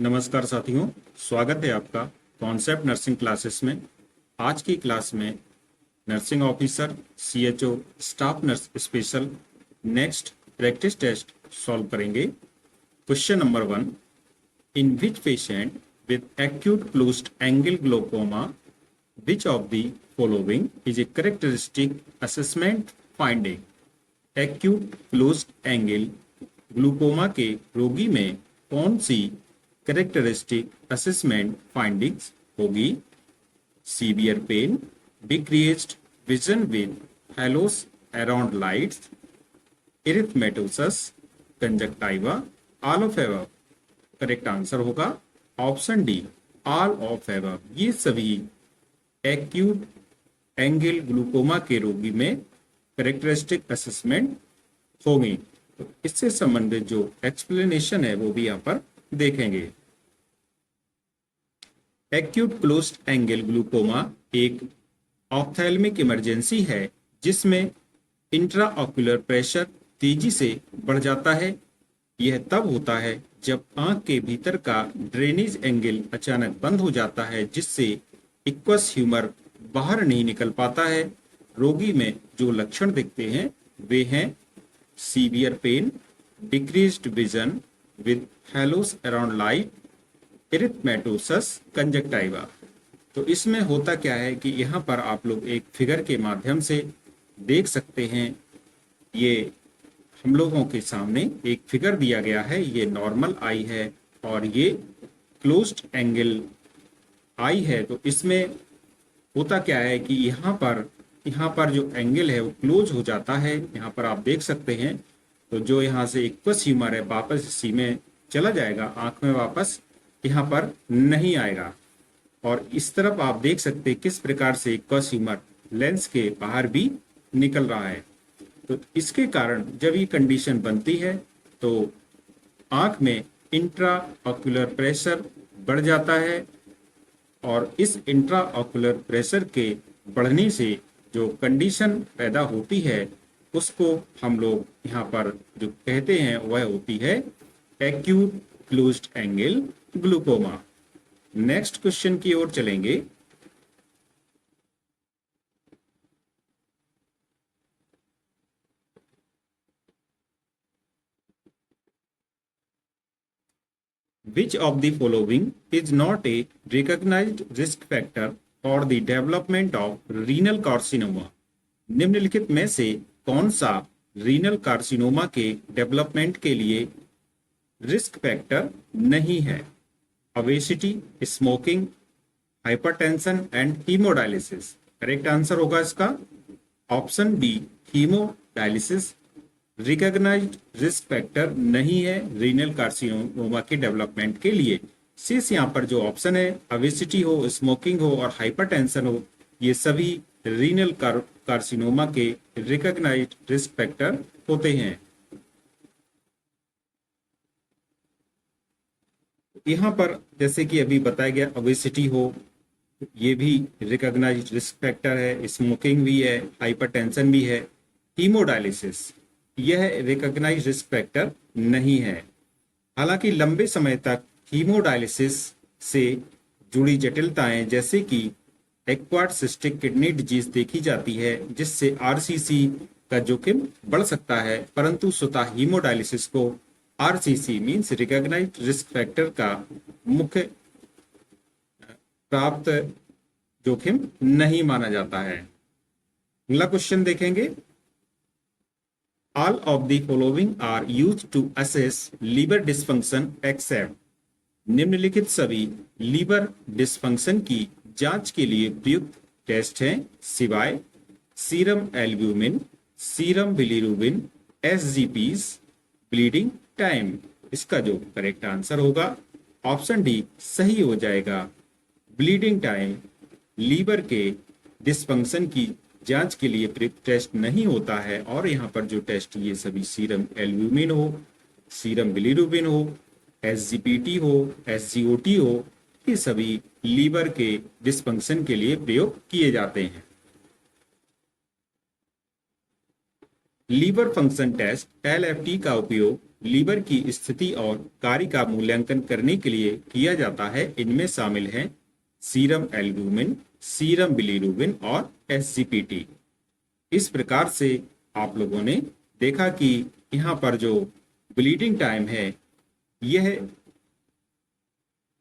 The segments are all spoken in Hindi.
नमस्कार साथियों, स्वागत है आपका कॉन्सेप्ट नर्सिंग क्लासेस में। आज की क्लास में nursing officer, CHO, staff nurse special next practice test solve करेंगे। Question number 1, in which patient with acute closed angle glaucoma which of the following is a characteristic assessment finding. Acute closed angle glaucoma के रोगी में कौन सी कैरेक्टरिस्टिक असेसमेंट फाइंडिंग्स होगी? Severe pain, decreased vision with halos around lights, erythematosus, conjunctiva, all of above. Correct answer होगा option D, all of above. ये सभी एक्यूट एंगल ग्लूकोमा के रोगी में कैरेक्टरिस्टिक असेसमेंट होगी। तो इससे संबंधित जो एक्सप्लेनेशन है वो भी यहाँ पर देखेंगे। एक्यूट क्लोज्ड एंगल ग्लूकोमा एक ऑप्थेल्मिक इमरजेंसी है जिसमें इंट्राऑक्यूलर प्रेशर तेजी से बढ़ जाता है। यह तब होता है जब आंख के भीतर का ड्रेनेज एंगल अचानक बंद हो जाता है, जिससे इक्वस ह्यूमर बाहर नहीं निकल पाता है। रोगी में जो लक्षण दिखते हैं वे हैं severe pain, decreased vision with halos around light, erythematosus, conjunctiva. तो इसमें होता क्या है कि यहाँ पर आप लोग एक फिगर के माध्यम से देख सकते हैं। ये हम लोगों के सामने एक फिगर दिया गया है। ये नॉर्मल आई है और ये क्लोज्ड एंगल आई है। तो इसमें होता क्या है कि यहाँ पर जो एंगल है वो क्लोज हो जाता है। यहाँ पर आप देख सकते हैं। तो जो यहाँ से इक्वस ह्यूमर है वापस इसी में चला जाएगा, आंख में वापस यहाँ पर नहीं आएगा। और इस तरफ आप देख सकते हैं किस प्रकार से इक्वस ह्यूमर लेंस के बाहर भी निकल रहा है। तो इसके कारण जब ये कंडीशन बनती है तो आंख में इंट्रा ऑक्यूलर प्रेशर बढ़ जाता है और इस इंट्रा ऑक्यूलर प्रेशर के बढ़ने से जो कंडीशन पैदा होती है उसको हम लोग यहाँ पर जो कहते हैं वह होती है acute closed angle glaucoma. Next question की ओर चलेंगे। Which of the following is not a recognized risk factor for the development of renal carcinoma? निम्नलिखित में से कौन सा रीनल कार्सिनोमा के डेवलपमेंट के लिए रिस्क फैक्टर नहीं है? Obesity, smoking, hypertension and haemodialysis. Correct answer होगा इसका option B, haemodialysis recognised risk factor नहीं है रीनल कार्सिनोमा के डेवलपमेंट के लिए। शेष यहाँ पर जो ऑप्शन है ओबेसिटी हो, स्मोकिंग हो और हाइपरटेंशन हो, ये सभी रीनल कार्सिनोमा के रिकॉग्नाइज्ड रिस्क फैक्टर होते हैं। यहाँ पर जैसे कि अभी बताया गया ओबेसिटी हो, ये भी रिकॉग्नाइज्ड रिस्क फैक्टर है, स्मोकिंग भी है, हाइपरटेंशन भी है। हीमोडायलिसिस यह रिकॉग्नाइज्ड रिस्क फैक्टर नहीं है। हालांकि लंबे समय तक हीमोडायलिसिस से जुड़ी जटिलताएं जैसे कि एक्वायर्ड सिस्टिक किडनी डिजीज देखी जाती है, जिससे आरसीसी का जोखिम बढ़ सकता है, परंतु स्वतः हीमोडायलिसिस को RCC means recognised risk factor का मुख्य प्राप्त जोखिम नहीं माना जाता है। अगला क्वेश्चन देखेंगे। All of the following are used to assess liver dysfunction except. निम्नलिखित सभी लीवर डिसफंक्शन की जांच के लिए प्रयुक्त टेस्ट हैं सिवाय serum albumin, serum bilirubin, SGPT, bleeding time. इसका जो करेक्ट आंसर होगा ऑप्शन डी सही हो जाएगा। ब्लीडिंग टाइम लीवर के डिसफंक्शन की जांच के लिए प्रयुक्त टेस्ट नहीं होता है। और यहाँ पर जो टेस्ट ये सभी सीरम एल्ब्यूमिन हो, सीरम बिलीरुबिन हो, एसजीपीटी हो, एसजीओटी हो, ये सभी लीवर के डिसफंक्शन के लिए प्रयोग किए जाते हैं। लीवर फंक्शन टेस्ट एलएफटी का उपयोग लीवर की स्थिति और कार्य का मूल्यांकन करने के लिए किया जाता है। इनमें शामिल हैं सीरम एल्ब्यूमिन, सीरम बिलीरुबिन और एसजीपीटी। इस प्रकार से आप लोगों ने देखा कि यहाँ पर जो ब्लीडिंग टाइम है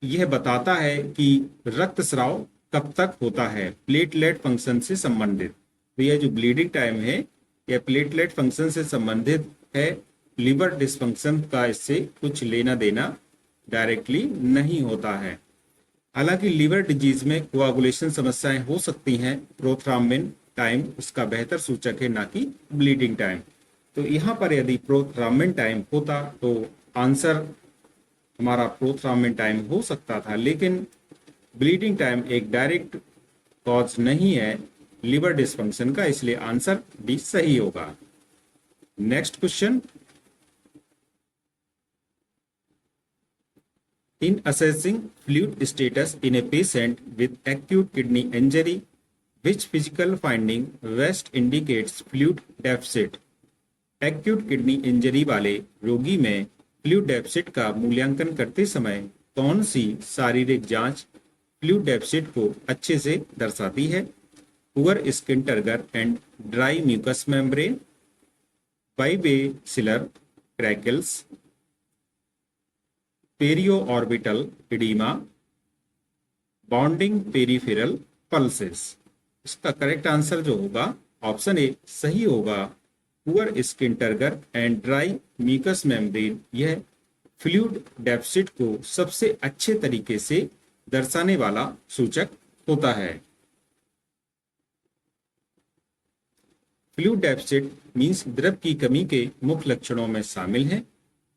यह बताता है कि रक्तस्राव कब तक होता है, प्लेटलेट फंक्शन से संबंधित। तो यह जो ब्लीडिंग टाइम है यह प्लेटलेट फंक्शन से संबंधित है। लिवर डिस्फंक्शन का इससे कुछ लेना देना डायरेक्टली नहीं होता है। हालांकि लिवर डिजीज में कोआगुलेशन समस्याएं हो सकती हैं। प्रोथ्राम्बिन टाइम उसका बेहतर सूचक है, ना कि ब्लीडिंग टाइम। तो यहाँ पर यदि प्रोथ्राम्बिन टाइम होता तो आंसर हमारा प्रोथ्राम्बिन टाइम हो सकता था, लेकिन ब्लीडिंग टाइम एक डायरेक्ट कॉज नहीं है लिवर डिस्फंक्शन का, इसलिए आंसर डी सही होगा। Next question, in assessing fluid status in a patient with acute kidney injury which physical finding best indicates fluid deficit? Acute kidney injury वाले रोगी में फ्लूइड डेफिसिट का मूल्यांकन करते समय कौन सी शारीरिक जांच फ्लूइड डेफिसिट को अच्छे से दर्शाती है? Poor skin turgor and dry mucous membrane, bibasilar crackles, periorbital oedema, bounding peripheral pulses. इसका करेक्ट आंसर जो होगा ऑप्शन ए सही होगा, poor skin turgor and dry mucous membrane. यह फ्लूइड डेफिसिट को सबसे अच्छे तरीके से दर्शाने वाला सूचक होता है। फ्लूइड डेफिसिट मींस द्रव की कमी के मुख्य लक्षणों में शामिल हैं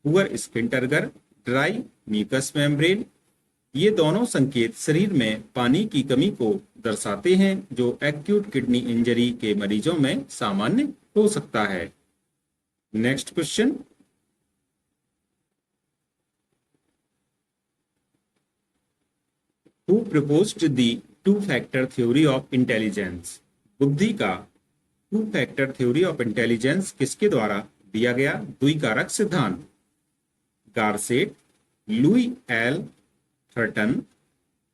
poor skin turgor, dry mucous membrane. ये दोनों संकेत शरीर में पानी की कमी को दर्शाते हैं, जो एक्यूट किडनी इंजरी के मरीजों में सामान्य हो सकता है। Next question, who proposed the two factor theory of intelligence? बुद्धि का two factor theory of intelligence किसके द्वारा दिया गया? द्विकारक सिद्धांत। गारसेट, Louis L Thurstone,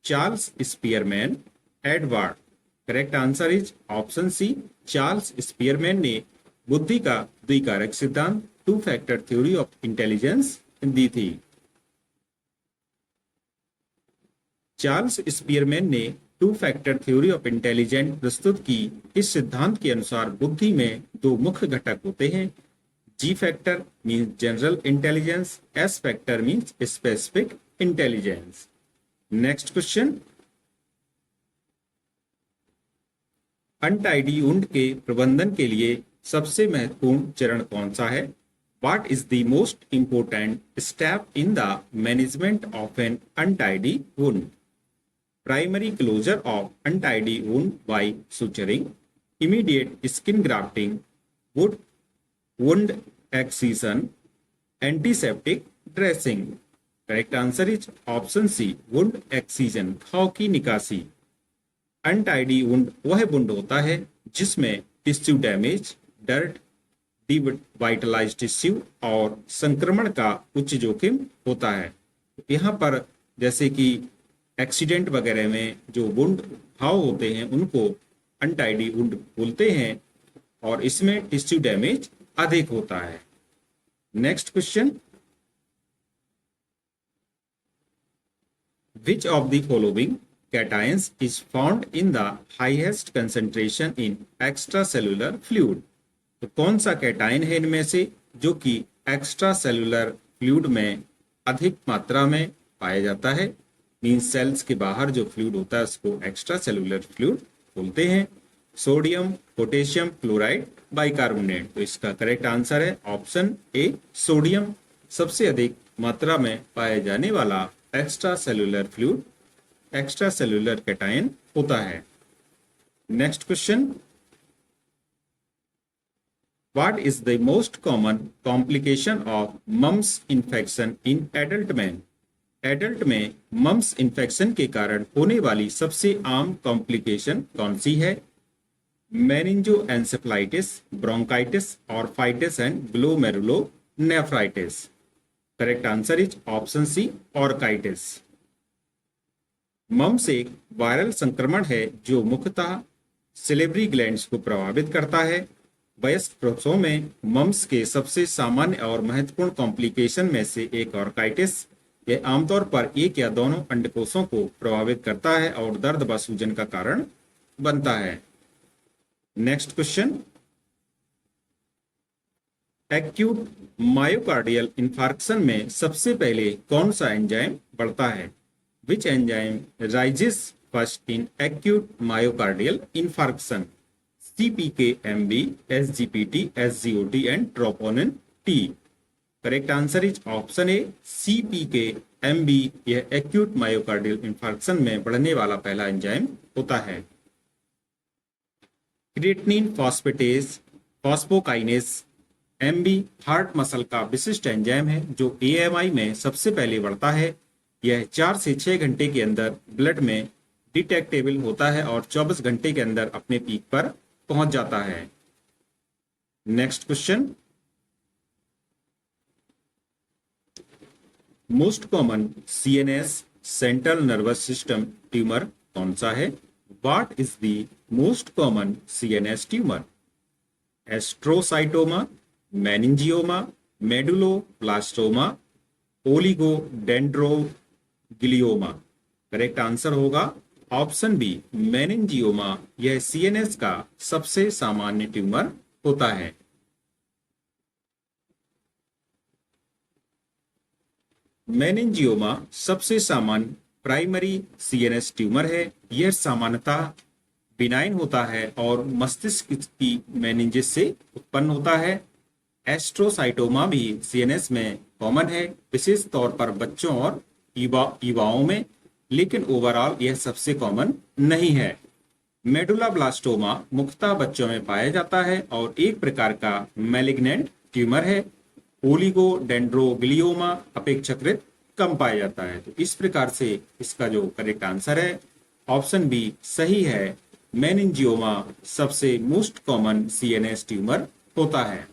Charles Spearman, Edward. Correct answer is option C, Charles Spearman ने बुद्धि का द्विकारक सिद्धांत two factor theory of intelligence दी थी। चार्ल्स स्पीयरमैन ने two factor theory of intelligence प्रस्तुत की। इस सिद्धांत के अनुसार बुद्धि में दो मुख्य घटक होते हैं, जी factor means general intelligence, S factor means specific intelligence. Next question, untidy wound के प्रबंधन के लिए सबसे महत्वपूर्ण चरण कौन सा है? What is the most important step in the management of an untidy wound? Primary closure of untidy wound by suturing, immediate skin grafting, wound excision, antiseptic dressing. Correct answer is option C, wound excision, घाव की निकासी। अनटाइडी वुंड वह वुंड होता है जिसमें टिश्यू डैमेज, डर्ट, डिवाइटलाइज टिश्यू और संक्रमण का उच्च जोखिम होता है। यहाँ पर जैसे कि एक्सीडेंट वगैरह में जो वुंड घाव होते हैं उनको अनटाइडी वुंड बोलते हैं, और इसमें टिश्यू डैमेज अधिक होता है। Next question, which of the following cations is found in the highest concentration in extracellular fluid? तो कौन सा कैटाइन है इनमें से जो कि एक्स्ट्रा सेलुलर फ्लूइड में अधिक मात्रा में पाया जाता है? मींस सेल्स के बाहर जो फ्लूइड होता है उसको एक्स्ट्रा सेलुलर फ्लूइड बोलते हैं। Sodium, potassium chloride, bicarbonate. तो इसका करेक्ट आंसर है ऑप्शन ए, सोडियम सबसे अधिक मात्रा में पाया जाने वाला extracellular fluid, extracellular cation होता है। Next question, what is the most common complication of mumps infection in adult man? Adult में मम्स इन्फेक्शन के कारण होने वाली सबसे आम कॉम्प्लिकेशन कौन सी है? Meningoencephalitis, bronchitis, orphitis and glomerulonephritis. Correct answer is option C, orchitis. Mumps एक वायरल संक्रमण है जो मुख्यतः सिलेब्री ग्लैंड्स को प्रभावित करता है। वयस्क पुरुषों में मम्स के सबसे सामान्य और महत्वपूर्ण कॉम्प्लिकेशन में से एक ऑर्काइटिस। यह आमतौर पर एक या दोनों अंडकोशों को प्रभावित करता है और दर्द व सूजन का कारण बनता है। Next question, acute myocardial infarction में सबसे पहले कौन सा एंजाइम बढ़ता है? Which enzyme rises first in acute myocardial infarction? CPK-MB, SGPT, SGOT and troponin T। Correct answer is option A, CPK-MB। यह एक्यूट मायोकार्डियल इंफार्क्शन में बढ़ने वाला पहला एंजाइम होता है। Creatinine phosphatase phosphokinase MB heart muscle का विशिष्ट एंजाइम है जो AMI में सबसे पहले बढ़ता है। यह 4 से 6 घंटे के अंदर ब्लड में डिटेक्टेबल होता है और 24 घंटे के अंदर अपने पीक पर पहुंच जाता है। Next question, most common CNS central nervous system tumour कौन सा है? What is the most common CNS tumour? Astrocytoma, meningioma, medulloblastoma, oligodendroglioma. Correct answer होगा ऑप्शन बी, मेनिंजियोमा। यह CNS का सबसे सामान्य ट्यूमर होता है। मेनिंजियोमा सबसे सामान्य प्राइमरी CNS ट्यूमर है। यह सामान्यतः बिनाइन होता है और मस्तिष्क की मेनिंजिस से उत्पन्न होता है। एस्ट्रोसाइटोमा भी CNS में कॉमन है, विशेष तौर पर बच्चों और युवाओं में, लेकिन ओवरऑल यह सबसे कॉमन नहीं है। मेडुलाब्लास्टोमा मुख्यतः बच्चों में पाया जाता है और एक प्रकार का मैलिग्नेंट ट्यूमर है। ओलिगोडेंड्रोग्लियोमा अपेक्षाकृत कम पाया जाता है। तो इस प्रकार से इसका जो करेक्ट आंसर है ऑप्शन बी सही है। मेनिंजियोमा सबसे मोस्ट कॉमन CNS ट्यूमर होता है।